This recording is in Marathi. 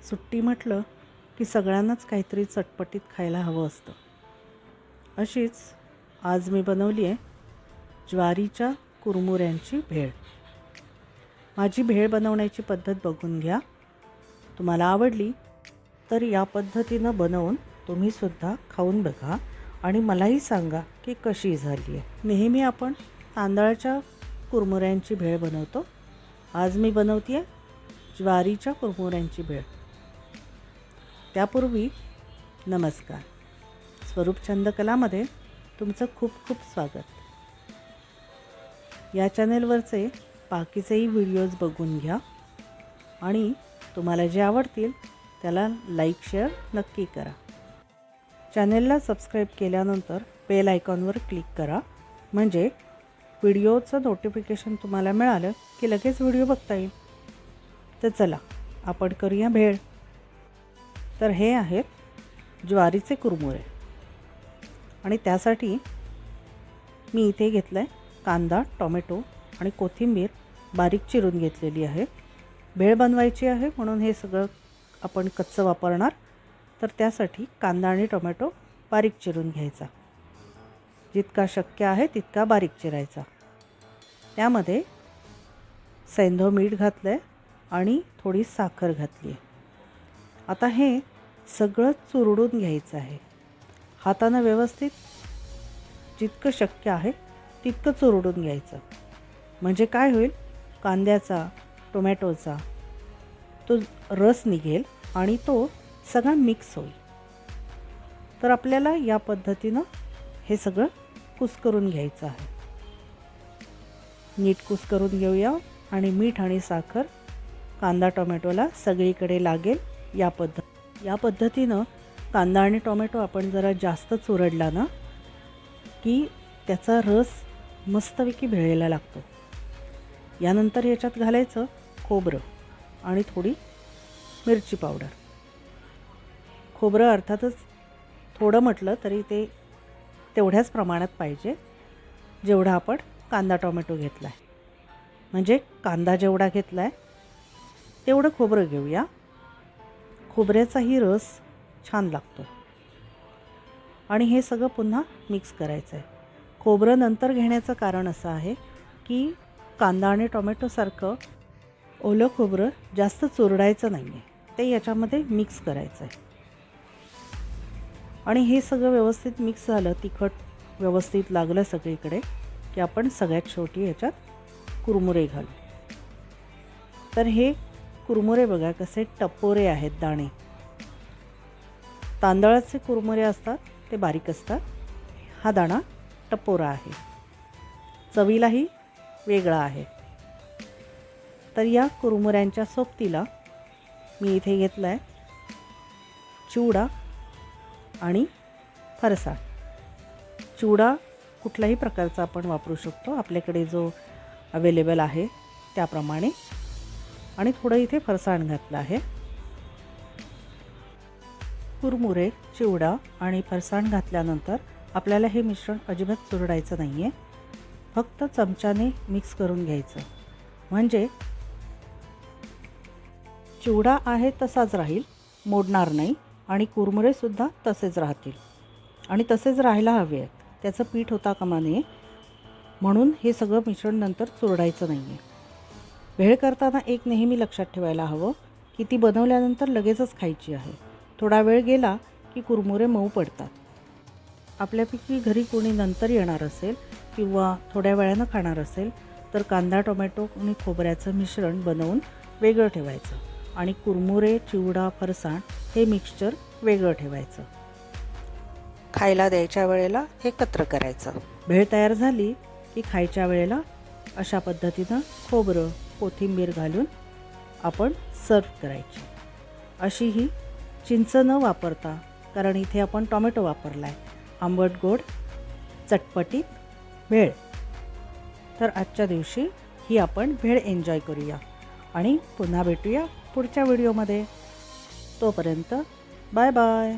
सुट्टी म्हटलं की सगळ्यांनाच काहीतरी चटपटीत खायला हवं असतं. अशीच आज मी बनवली आहे ज्वारीच्या कुरमुऱ्यांची भेळ. माझी भेळ बनवण्याची पद्धत बघून घ्या. तुम्हाला आवडली तर या पद्धतीनं बनवून तुम्हीसुद्धा खाऊन बघा आणि मलाही सांगा की कशी झाली आहे. नेहमी आपण तांदळाच्या कुरमुऱ्यांची भेळ बनवतो. आज मी बनवते आहे ज्वारीच्या कुरमुऱ्यांची भेळ. त्यापूर्वी नमस्कार. स्वरूप छंदकलामध्ये तुमचं खूप खूप स्वागत. या चॅनेलवरचे बाकीचेही व्हिडिओज बघून घ्या आणि तुम्हाला जे आवडतील त्याला लाईक शेअर नक्की करा. चॅनेलला सबस्क्राईब केल्यानंतर बेल आयकॉनवर क्लिक करा, म्हणजे व्हिडिओचं नोटिफिकेशन तुम्हाला मिळालं की लगेच व्हिडिओ बघता येईल. तर चला आपण करूया भेळ. तर हे आहेत ज्वारीचे कुरमुरे आणि त्यासाठी मी इथे घेतलं आहे कांदा, टोमॅटो आणि कोथिंबीर बारीक चिरून घेतलेली आहे. भेळ बनवायची आहे म्हणून हे सगळं आपण कच्चं वापरणार. तर त्यासाठी कांदा आणि टोमॅटो बारीक चिरून घ्यायचा. जितका शक्य आहे तितका बारीक चिरायचा. त्यामध्ये सैंधव मीठ घातलं आहे आणि थोडी साखर घातली आहे. आता हे सगळं चुरडून घ्यायचं आहे. हातानं व्यवस्थित जितकं शक्य आहे तितकं चुरडून घ्यायचं. म्हणजे काय होईल, कांद्याचा टोमॅटोचा तो रस निघेल आणि तो सगळा मिक्स होईल. तर आपल्याला या पद्धतीनं हे सगळं कुस्करून घ्यायचं आहे. नीट कुस्करून घेऊया आणि मीठ आणि साखर कांदा टोमॅटोला सगळीकडे लागेल या पद्धतीनं कांदा आणि टोमॅटो आपण जरा जास्त चुरडला ना की त्याचा रस मस्तपैकी भेळेला लागतो. यानंतर याच्यात घालायचं खोबरं आणि थोडी मिरची पावडर. खोबरं अर्थातच थोडं म्हटलं तरी ते तेवढ्याच प्रमाणात पाहिजे जेवढा आपण कांदा टोमॅटो घेतला आहे. म्हणजे कांदा जेवढा घेतला आहे तेवढं खोबरं घेऊया. खोबऱ्याचाही रस छान लागतो. आणि हे सगळं पुन्हा मिक्स करायचं आहे. खोबरं नंतर घेण्याचं कारण असं आहे की कांदा आणि टोमॅटोसारखं ओलं खोबरं जास्त चुरडायचं नाही आहे, ते याच्यामध्ये मिक्स करायचं आहे. आणि हे सगळं व्यवस्थित मिक्स झालं, तिखट व्यवस्थित लागलं सगळीकडे की आपण सगळ्यात शेवटी याच्यात कुरमुरे घालू. तर हे कुरमुरे बघा कसे टपोरे आहेत दाणे. तांदळाचे कुरमुरे असतात ते बारीक असतात. हा दाणा टपोरा आहे, चवीलाही वेगळा आहे. तर या कुरमुऱ्यांच्या सोबतीला मी इथे घेतला आहे चिवडा आणि फरसाण. चिवडा कुठल्याही प्रकारचा आपण वापरू शकतो, आपल्याकडे जो अवेलेबल आहे त्याप्रमाणे. आणि थोडं इथे फरसाण घातलं आहे. कुरमुरे, चिवडा आणि फरसाण घातल्यानंतर आपल्याला हे मिश्रण अजिबात चुरडायचं नाही आहे. फक्त चमच्याने मिक्स करून घ्यायचं, म्हणजे चिवडा आहे तसाच राहील, मोडणार नाही. आणि कुरमुरेसुद्धा तसेच राहतील आणि तसेच राहायला हवे आहेत. त्याचं पीठ होता कामा नये, म्हणून हे सगळं मिश्रण नंतर चुरडायचं नाही आहे. भेळ करताना एक नेहमी लक्षात ठेवायला हवं की ती बनवल्यानंतर लगेचच खायची आहे. थोडा वेळ गेला की कुरमुरे मऊ पडतात. आपल्यापैकी घरी कोणी नंतर येणार असेल किंवा थोड्या वेळानं खाणार असेल तर कांदा टोमॅटो आणि खोबऱ्याचं मिश्रण बनवून वेगळं ठेवायचं आणि कुरमुरे, चिवडा, फरसाण हे मिक्सचर वेगळं ठेवायचं. खायला द्यायच्या वेळेला एकत्र करायचं. भेळ तयार झाली की खायच्या वेळेला अशा पद्धतीनं खोबरं, कोथिंबीर घालून आपण सर्व करायची. अशी ही चिंच न वापरता, कारण इथे आपण टोमॅटो वापरला आहे, आंबट गोड चटपटीत भेळ. तर आजच्या दिवशी ही आपण भेळ एन्जॉय करूया आणि पुन्हा भेटूया पुढच्या व्हिडिओमध्ये. तोपर्यंत बाय बाय.